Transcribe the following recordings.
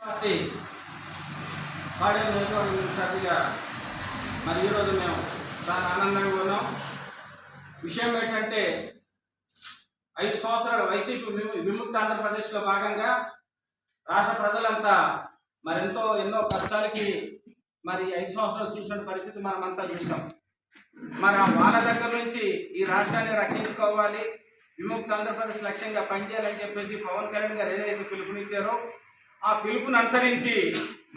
Party పాడే నియోజకవర్గం ఇన్ఛార్జిగా మరి ఈరోజు మేము చాలా ఆనందంగా ఉన్నాం. విషయం ఏంటంటే 5 సంవత్సరాల వైసీపీ విముక్త ఆంధ్రప్రదేశ్లో భాగంగా రాష్ట్ర ప్రజలంతా ఎన్నో కష్టాలకి మరి 5 సంవత్సరాలు చూసిన పరిస్థితి మనమంతా చూసాం. మరి వాళ్ళ దగ్గర నుంచి ఈ రాష్ట్రాన్ని రక్షించుకోవాలి, విముక్త ఆంధ్రప్రదేశ్ లక్ష్యంగా పనిచేయాలని చెప్పేసి పవన్ కళ్యాణ్ గారు ఏదైతే పిలుపునిచ్చారో ఆ పిలుపును అనుసరించి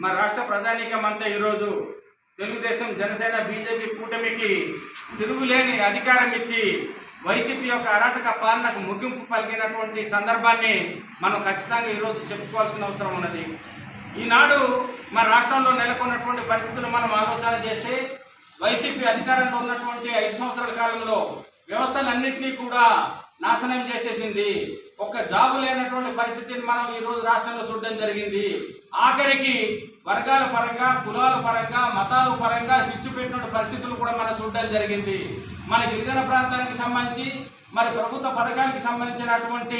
మరి రాష్ట్ర ప్రజానీకం అంతా ఈరోజు తెలుగుదేశం, జనసేన, బీజేపీ కూటమికి తిరుగులేని అధికారం ఇచ్చి వైసీపీ యొక్క అరాచక పాలనకు ముగింపు పలికినటువంటి సందర్భాన్ని మనం ఖచ్చితంగా ఈరోజు చెప్పుకోవాల్సిన అవసరం ఉన్నది. ఈనాడు మన రాష్ట్రంలో నెలకొన్నటువంటి పరిస్థితులు మనం ఆలోచన చేస్తే వైసీపీ అధికారంలో ఉన్నటువంటి 5 సంవత్సరాల కాలంలో వ్యవస్థలన్నింటినీ కూడా నాశనం చేసేసింది. ఒక్క జాబు లేనటువంటి పరిస్థితిని మనం ఈరోజు రాష్ట్రంలో చూడడం జరిగింది. ఆఖరికి వర్గాల పరంగా, కులాల పరంగా, మతాల పరంగా సిచ్చు పెట్టిన పరిస్థితులు కూడా మనం చూడడం జరిగింది. మన గిరిజన ప్రాంతానికి సంబంధించి మరి ప్రభుత్వ పథకానికి సంబంధించినటువంటి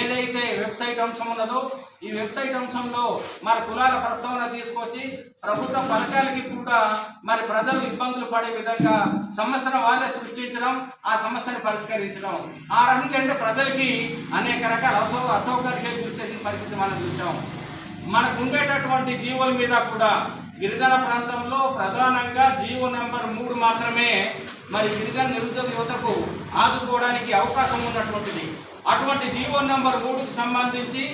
ఏదైతే వెబ్సైట్ అంశం ఉన్నదో ఈ వెబ్సైట్ అంశంలో మరి కులాల ప్రస్తావన తీసుకొచ్చి ప్రభుత్వ పథకాలకి కూడా మరి ప్రజలు ఇబ్బందులు పడే విధంగా సమస్యను వాళ్ళే సృష్టించడం, ఆ సమస్యను పరిష్కరించడం, ఆ రకంగా ప్రజలకి అనేక రకాల అసౌకర్యాలు గురి చేసిన పరిస్థితి మనం చూసాం. మనకు ఉండేటటువంటి జీవోల మీద కూడా గిరిజన ప్రాంతంలో ప్రధానంగా జీవో నెంబర్ 3 మాత్రమే మరి గిరిజన నిరుద్యోగ యువతకు ఆదుకోవడానికి అవకాశం ఉన్నటువంటిది. అటువంటి జీవో నెంబర్ 3కి సంబంధించి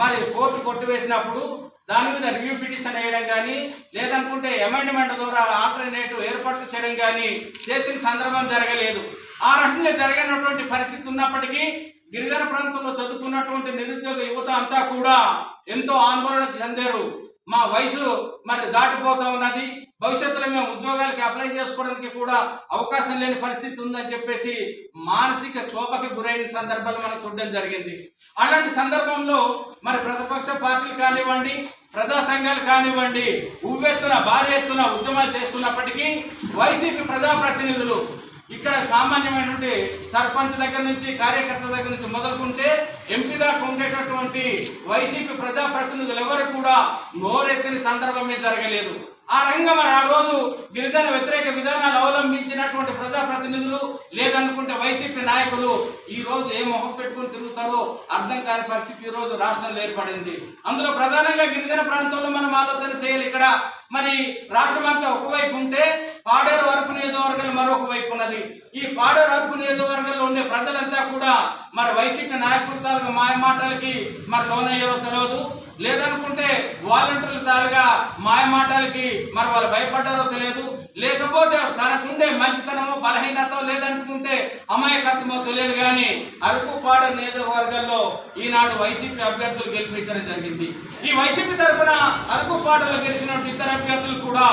మరి కోర్టు కొట్టివేసినప్పుడు దాని మీద రివ్యూ పిటిషన్ వేయడం కానీ లేదనుకుంటే అమెండ్మెంట్ ద్వారా ఆల్టర్నేటివ్ ఏర్పాటు చేయడం కానీ చేసిన సందర్భం జరగలేదు. ఆ రకంగా జరిగినటువంటి పరిస్థితి ఉన్నప్పటికీ గిరిజన ప్రాంతంలో చదువుకున్నటువంటి నిరుద్యోగ యువత అంతా కూడా ఎంతో ఆందోళన చెందారు. మా వయసు మరి దాటిపోతా ఉన్నది, భవిష్యత్తులో మేము ఉద్యోగాలకి అప్లై చేసుకోవడానికి కూడా అవకాశం లేని పరిస్థితి ఉందని చెప్పేసి మానసిక క్షోభకి గురైన సందర్భాలు మనం చూడడం జరిగింది. అలాంటి సందర్భంలో మరి ప్రతిపక్ష పార్టీలు కానివ్వండి, ప్రజా సంఘాలు కానివ్వండి ఉవ్వెత్తున భారీ ఎత్తున ఉద్యమాలు చేస్తున్నప్పటికీ వైసీపీ ప్రజాప్రతినిధులు ఇక్కడ సామాన్యమైనటువంటి సర్పంచ్ దగ్గర నుంచి, కార్యకర్త దగ్గర నుంచి మొదలుకుంటే ఎంపీ దాకా ఉండేటటువంటి వైసీపీ ప్రజాప్రతినిధులు ఎవరు కూడా నోరెత్తిన సందర్భమే జరగలేదు. ఆ రంగం మరి ఆ రోజు గిరిజన వ్యతిరేక విధానాలు అవలంబించినటువంటి ప్రజాప్రతినిధులు లేదనుకుంటే వైసీపీ నాయకులు ఈ రోజు ఏ మొహం పెట్టుకుని తిరుగుతారో అర్థం కాని పరిస్థితి ఈ రోజు రాష్ట్రంలో ఏర్పడింది. అందులో ప్రధానంగా గిరిజన ప్రాంతంలో మనం ఆలోచన చేయాలి. ఇక్కడ మరి రాష్ట్రం అంతా ఒకవైపు ఉంటే పాడేరు అరకు నియోజకవర్గాలు మరొక వైపు ఉన్నది. ఈ పాడేరు అరకు నియోజకవర్గాల్లో ఉండే ప్రజలంతా కూడా మరి వైసీపీ నాయకుల మాయ మాటలకి మరి లోనయ్యారో తెలియదు, లేదనుకుంటే వాలంటీర్ల తాలుగా మాయ మాటలకి మరి వాళ్ళు భయపడ్డారో తెలియదు, లేకపోతే తనకుండే మంచితనమో బలహీనతో లేదనుకుంటే అమాయకత్వమో తెలియదు. కానీ అరకు పాడేరు నియోజకవర్గాల్లో ఈనాడు వైసీపీ అభ్యర్థులు గెలిపించడం జరిగింది. ఈ వైసీపీ తరఫున అరకు పాడేరులో గెలిచిన ఇతర అభ్యర్థులు కూడా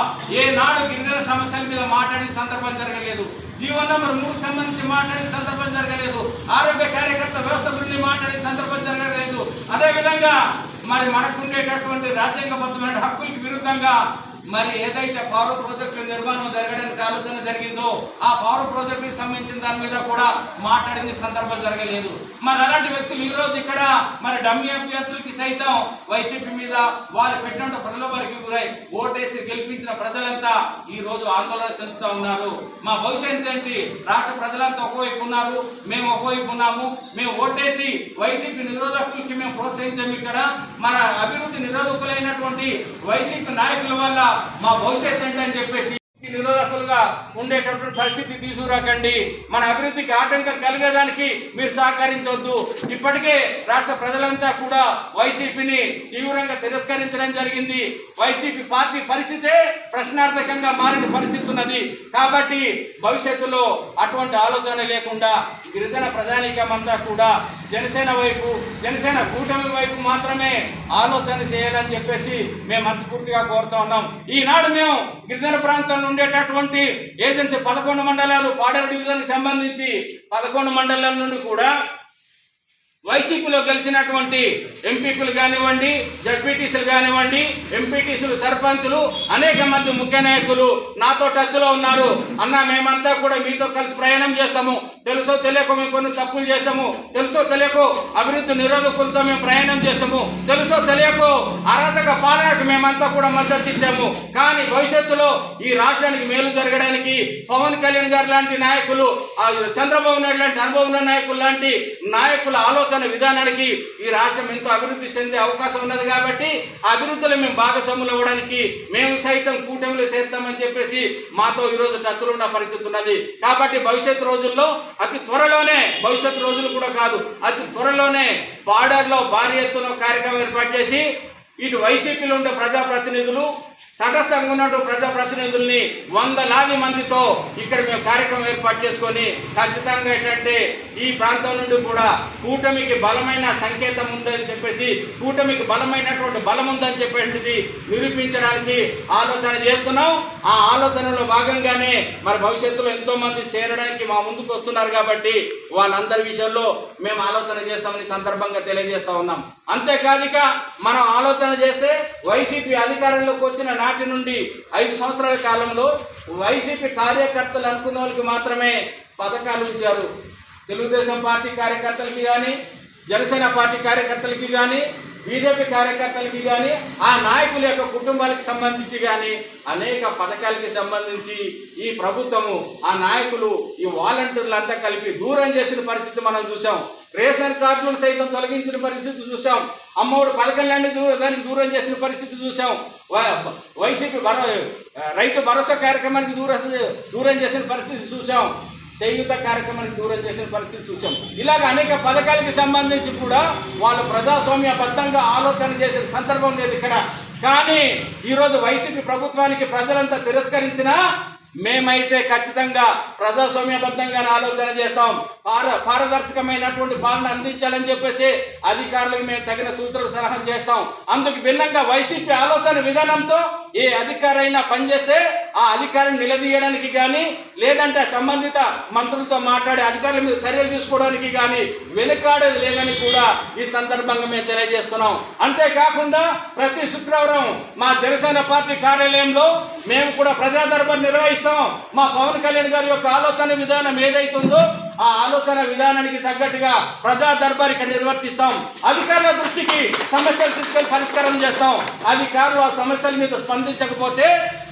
ఏనాడు గిరిజన సమస్యల మీద మాట్లాడిన సందర్భం జరగలేదు, జీవో నెంబర్ 3కి సంబంధించి మాట్లాడిన సందర్భం జరగలేదు, ఆరోగ్య కార్యకర్త వ్యవస్థ గురించి మాట్లాడిన సందర్భం జరగలేదు. అదేవిధంగా మరి మనకు ఉండేటటువంటి రాజ్యాంగబద్ధమైన హక్కులకు విరుద్ధంగా మరి ఏదైతే పౌర ప్రాజెక్టుల నిర్మాణం జరగడానికి ఆలోచన జరిగిందో ఆ పౌర ప్రాజెక్టుకి సంబంధించిన దాని మీద కూడా మాట్లాడిన సందర్భం జరగలేదు. మరి అలాంటి వ్యక్తులు ఈ రోజు ఇక్కడ మరి డమ్మీ అభ్యర్థులకి సైతం వైసీపీ మీద వాళ్ళు పెట్టిన ప్రలోభాలకి గురై ఓటేసి గెలిపించిన ప్రజలంతా ఈ రోజు ఆందోళన చెందుతూ ఉన్నారు. మా భవిష్యత్తు ఏంటి? రాష్ట్ర ప్రజలంతా ఒకవైపు ఉన్నారు, మేము ఒకవైపు ఉన్నాము. మేము ఓటేసి వైసీపీ నిరోధకులకి మేము ప్రోత్సహించాము. ఇక్కడ మన అభివృద్ధి నిరోధకులైనటువంటి వైసీపీ నాయకుల వల్ల మా భవిష్యత్తు ఏంటని చెప్పేసి నిరోధకులుగా ఉండేటటువంటి పరిస్థితి తీసుకురాకండి. మన అభివృద్ధికి ఆటంకం కలిగేదానికి మీరు సహకరించవద్దు. ఇప్పటికే రాష్ట్ర ప్రజలంతా కూడా వైసీపీని తీవ్రంగా తిరస్కరించడం జరిగింది. వైసీపీ పార్టీ పరిస్థితే ప్రశ్నార్థకంగా మారిన పరిస్థితి ఉన్నది. కాబట్టి భవిష్యత్తులో అటువంటి ఆలోచన లేకుండా గిరిజన ప్రజానీకం అంతా కూడా జనసేన వైపు, జనసేన కూటమి వైపు మాత్రమే ఆలోచన చేయాలని చెప్పేసి మేము మనస్ఫూర్తిగా కోరుతా ఉన్నాం. ఈనాడు మేము గిరిజన ప్రాంతంలో ఉండేటటువంటి ఏజెన్సీ 11 మండలాలు పాడేరు డివిజన్కి సంబంధించి 11 మండలాల నుండి కూడా వైసీపీలో గెలిచినటువంటి ఎంపీపీలు కానివ్వండి, జడ్పీటీసీలు కానివ్వండి, ఎంపీటీసీలు, సర్పంచులు, అనేక మంది ముఖ్య నాయకులు నాతో టచ్లో ఉన్నారు. అన్న మేమంతా కూడా మీతో కలిసి ప్రయాణం చేస్తాము, తెలుసో తెలియకో మేము కొన్ని తప్పులు చేసాము, తెలుసో తెలియకో అభివృద్ధి నిరోధకులతో మేము ప్రయాణం చేస్తాము, తెలుసో తెలియకో అరాచక పాలనకు మేమంతా కూడా మద్దతు ఇచ్చాము. కానీ భవిష్యత్తులో ఈ రాష్ట్రానికి మేలు జరగడానికి పవన్ కళ్యాణ్ గారు లాంటి నాయకులు, చంద్రబాబు నాయుడు లాంటి అనుభవం నాయకులు లాంటి నాయకుల ఆలోచన విధానానికి ఈ రాష్ట్రం ఎంతో అభివృద్ధి చెందే అవకాశం ఉన్నది. కాబట్టి ఆ అభివృద్ధిలో మేము భాగస్వాములు అవ్వడానికి మేము సైతం కూటమిలో చేస్తామని చెప్పేసి మాతో ఈరోజు టచ్లో ఉన్న పరిస్థితి ఉన్నది. కాబట్టి భవిష్యత్తు రోజుల్లో అతి త్వరలోనే, భవిష్యత్తు రోజులు కూడా కాదు, అతి త్వరలోనే బార్డర్లో భారీ ఎత్తున కార్యక్రమం ఏర్పాటు చేసి ఇటు వైసీపీలో ఉండే ప్రజాప్రతినిధులు, తటస్థంగా ఉన్న ప్రజాప్రతినిధుల్ని వందలాది మందితో ఇక్కడ మేము కార్యక్రమం ఏర్పాటు చేసుకొని ఖచ్చితంగా ఏంటంటే ఈ ప్రాంతం నుండి కూడా కూటమికి బలమైన సంకేతం ఉందని చెప్పేసి, కూటమికి బలమైనటువంటి బలం ఉందని చెప్పేది నిరూపించడానికి ఆలోచన చేస్తున్నాం. ఆ ఆలోచనలో భాగంగానే మరి భవిష్యత్తులో ఎంతో మంది చేరడానికి మా ముందుకు వస్తున్నారు. కాబట్టి వాళ్ళందరి విషయంలో మేము ఆలోచన చేస్తామని సందర్భంగా తెలియజేస్తా ఉన్నాం. అంతేకాదు మనం ఆలోచన చేస్తే వైసీపీ అధికారంలోకి వచ్చిన నాటి నుండి 5 సంవత్సరాల కాలంలో వైసీపీ కార్యకర్తలు అనుకున్న వాళ్ళకి మాత్రమే పథకాలు ఇచ్చారు. తెలుగుదేశం పార్టీ కార్యకర్తలకి కానీ, జనసేన పార్టీ కార్యకర్తలకి కానీ, బీజేపీ కార్యకర్తలకి కానీ, ఆ నాయకుల యొక్క కుటుంబాలకు సంబంధించి కానీ అనేక పథకాలకి సంబంధించి ఈ ప్రభుత్వము, ఆ నాయకులు, ఈ వాలంటీర్లు అంతా కలిపి దూరం చేసిన పరిస్థితి మనం చూసాం. రేషన్ కార్డులను సైతం తొలగించిన పరిస్థితి చూసాం. అమ్మఒడి పథకాలన్నీ దానికి దూరం చేసిన పరిస్థితి చూసాం. వైసీపీ రైతు భరోసా కార్యక్రమానికి దూరం చేసిన పరిస్థితి చూసాం. చేయూత కార్యక్రమానికి దూరం చేసిన పరిస్థితి చూసాం. ఇలాగ అనేక పథకాలకి సంబంధించి కూడా వాళ్ళు ప్రజాస్వామ్యబద్ధంగా ఆలోచన చేసిన సందర్భం లేదు ఇక్కడ. కానీ ఈరోజు వైసీపీ ప్రభుత్వానికి ప్రజలంతా తిరస్కరించినా మేమైతే ఖచ్చితంగా ప్రజాస్వామ్యబద్ధంగానే ఆలోచన చేస్తాం. పారదర్శకమైనటువంటి పాలన అందించాలని చెప్పేసి అధికారులకు మేము తగిన సూచనలు సలహా చేస్తాం. అందుకు భిన్నంగా వైసీపీ ఆలోచన విధానంతో ఏ అధికారైనా పనిచేస్తే ఆ అధికారిని నిలదీయడానికి కానీ, లేదంటే సంబంధిత మంత్రులతో మాట్లాడి అధికారుల మీద చర్యలు తీసుకోవడానికి కానీ వెనుకాడేది లేదని కూడా ఈ సందర్భంగా మేము తెలియజేస్తున్నాం. అంతేకాకుండా ప్రతి శుక్రవారం మా జనసేన పార్టీ కార్యాలయంలో మేము కూడా ప్రజా దర్బార్ నిర్వహిస్తాం. మా పవన్ కళ్యాణ్ గారి యొక్క ఆలోచన విధానం ఏదైతుందో ఆ ఆలోచన విధానానికి తగ్గట్టుగా ప్రజా దర్బార్ ఇక్కడ నిర్వర్తిస్తాం. అధికారుల దృష్టికి సమస్యలు తీసుకొని పరిష్కారం చేస్తాం. అధికారులు ఆ సమస్యల మీద స్పందించకపోతే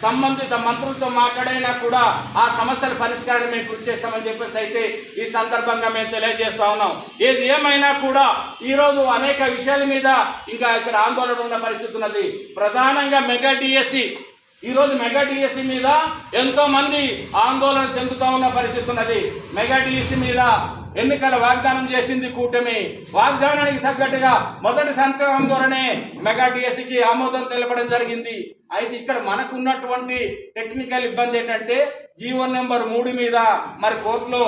సంబంధిత మంత్రులతో మాట్లాడైనా కూడా ఆ సమస్యల పరిష్కారాన్ని మేము కృషి చేస్తామని చెప్పేసి అయితే ఈ సందర్భంగా మేము తెలియజేస్తా ఉన్నాం. ఏది ఏమైనా కూడా ఈరోజు అనేక విషయాల మీద ఇంకా ఇక్కడ ఆందోళన ఉన్న పరిస్థితి ఉన్నది. ప్రధానంగా మెగా డిఎస్సి, ఈరోజు మెగా డిఎస్సి మీద ఎంతో మంది ఆందోళన చెందుతూ ఉన్న పరిస్థితి ఉన్నది. మెగా డిఎస్సి మీద ఎన్నికల వాగ్దానం చేసింది కూటమి. వాగ్దానానికి తగ్గట్టుగా మొదటి సంతకం ద్వారానే మెగా డిఎస్సికి ఆమోదం తెలపడం జరిగింది. అయితే ఇక్కడ మనకు ఉన్నటువంటి టెక్నికల్ ఇబ్బంది ఏంటంటే జీవో నెంబర్ 3 మీద మరి కోర్టులో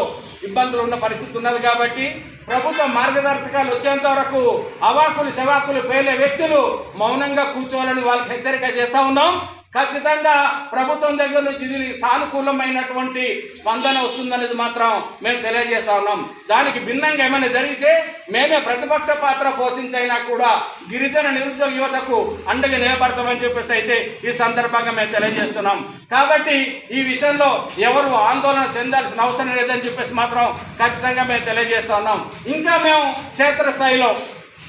ఇబ్బందులు ఉన్న పరిస్థితి ఉన్నది. కాబట్టి ప్రభుత్వ మార్గదర్శకాలు వచ్చేంత వరకు అవాకులు శవాకులు పేలే వ్యక్తులు మౌనంగా కూర్చోవాలని వాళ్ళకి హెచ్చరిక చేస్తూ ఉన్నాం. ఖచ్చితంగా ప్రభుత్వం దగ్గర నుంచి ఇది సానుకూలమైనటువంటి స్పందన వస్తుందనేది మాత్రం మేము తెలియజేస్తా ఉన్నాం. దానికి భిన్నంగా ఏమైనా జరిగితే మేమే ప్రతిపక్ష పాత్ర పోషించైనా కూడా గిరిజన నిరుద్యోగ యువతకు అండగా నిలబడతామని చెప్పేసి అయితే ఈ సందర్భంగా మేము తెలియజేస్తున్నాం. కాబట్టి ఈ విషయంలో ఎవరు ఆందోళన చెందాల్సిన అవసరం లేదని చెప్పేసి మాత్రం ఖచ్చితంగా మేము తెలియజేస్తా ఉన్నాం. ఇంకా మేము క్షేత్రస్థాయిలో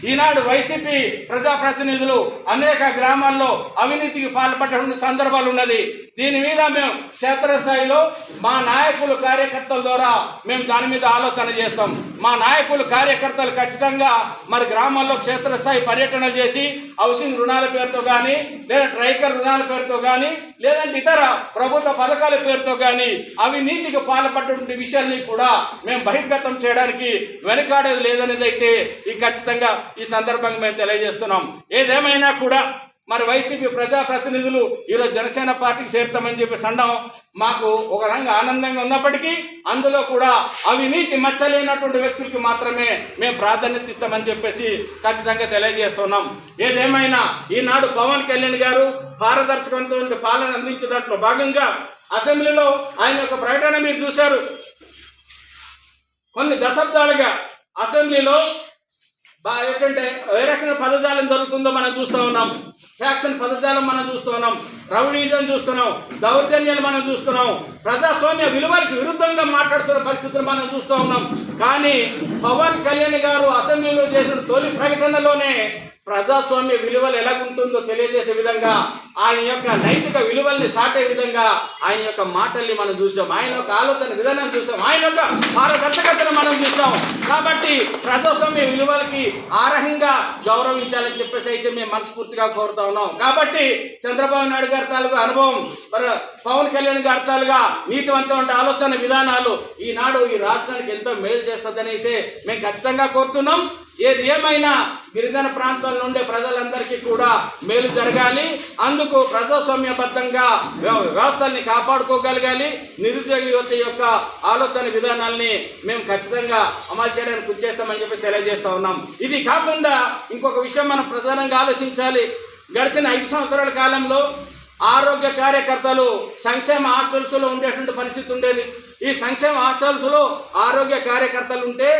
ఈనాడు వైసీపీ ప్రజాప్రతినిధులు అనేక గ్రామాల్లో అవినీతికి పాల్పడిన సందర్భాలు ఉన్నది. దీని మీద మేము క్షేత్రస్థాయిలో మా నాయకులు కార్యకర్తల ద్వారా మేము దాని మీద ఆలోచన చేస్తాం. మా నాయకులు కార్యకర్తలు ఖచ్చితంగా మరి గ్రామాల్లో క్షేత్రస్థాయి పర్యటన చేసి హౌసింగ్ రుణాల పేరుతో కానీ, లేదా ట్రైకర్ రుణాల పేరుతో కానీ, లేదంటే ఇతర ప్రభుత్వ పథకాల పేరుతో కానీ అవినీతికి పాల్పడిన విషయాన్ని కూడా మేము బహిర్గతం చేయడానికి వెనుకాడేది లేదనేది అయితే ఈ ఖచ్చితంగా ఈ సందర్భంగా మేము తెలియజేస్తున్నాం. ఏదేమైనా కూడా మరి వైసీపీ ప్రజాప్రతినిధులు ఈరోజు జనసేన పార్టీకి చేరుతామని చెప్పేసి అన్నాం. మాకు ఒక రంగ ఆనందంగా ఉన్నప్పటికీ అందులో కూడా అవినీతి మచ్చలేనటువంటి వ్యక్తులకి మాత్రమే మేము ప్రాధాన్యత ఇస్తామని చెప్పేసి ఖచ్చితంగా తెలియజేస్తున్నాం. ఏదేమైనా ఈనాడు పవన్ కళ్యాణ్ గారు పారదర్శకంతో పాలన అందించే దాంట్లో భాగంగా అసెంబ్లీలో ఆయన యొక్క ప్రకటన మీరు చూశారు. కొన్ని దశాబ్దాలుగా అసెంబ్లీలో ఏంటంటే ఏ రకమైన పదజాలం జరుగుతుందో మనం చూస్తూ ఉన్నాం. ఫ్యాక్షన్ పదజాలం మనం చూస్తూ ఉన్నాం, రౌడీజం చూస్తున్నాం, దౌర్జన్యాలు మనం చూస్తున్నాం, ప్రజాస్వామ్య విలువలకు విరుద్ధంగా మాట్లాడుతున్న పరిస్థితులు మనం చూస్తూ ఉన్నాం. కానీ పవన్ కళ్యాణ్ గారు అసెంబ్లీలో చేసిన తొలి ప్రకటనలోనే ప్రజాస్వామ్య విలువలు ఎలాగుంటుందో తెలియజేసే విధంగా, ఆయన యొక్క నైతిక విలువల్ని సాటే విధంగా ఆయన యొక్క మాటల్ని మనం చూసాం, ఆయన యొక్క ఆలోచన విధానం చూసాం, ఆయన యొక్క పారదర్శకతను మనం చూసాం. కాబట్టి ప్రజాస్వామ్య విలువలకి ఆరహంగా గౌరవించాలని చెప్పేసి అయితే మేము మనస్ఫూర్తిగా కోరుతా ఉన్నాం. కాబట్టి చంద్రబాబు నాయుడు గారి తాలూకు అనుభవం, పవన్ కళ్యాణ్ గారి తాలుగా నీతివంతమైన ఆలోచన విధానాలు ఈనాడు ఈ రాష్ట్రానికి ఎంతో మేలు చేస్తుందని అయితే మేము ఖచ్చితంగా కోరుతున్నాం. ఏది ఏమైనా గిరిజన ప్రాంతాల నుండి ప్రజలందరికీ కూడా మేలు జరగాలి. అందుకు ప్రజాస్వామ్యబద్ధంగా వ్యవస్థల్ని కాపాడుకోగలగాలి. నిరుద్యోగ యువత యొక్క ఆలోచన విధానాల్ని మేము ఖచ్చితంగా అమలు చేయడానికి కృషి చేస్తామని చెప్పేసి తెలియజేస్తా ఉన్నాం. ఇది కాకుండా ఇంకొక విషయం మనం ప్రధానంగా ఆలోచించాలి. గడిచిన 5 సంవత్సరాల కాలంలో ఆరోగ్య కార్యకర్తలు సంక్షేమ హాస్టల్స్లో ఉండేటువంటి పరిస్థితి ఉండేది. ఈ సంక్షేమ హాస్టల్స్లో ఆరోగ్య కార్యకర్తలు ఉంటే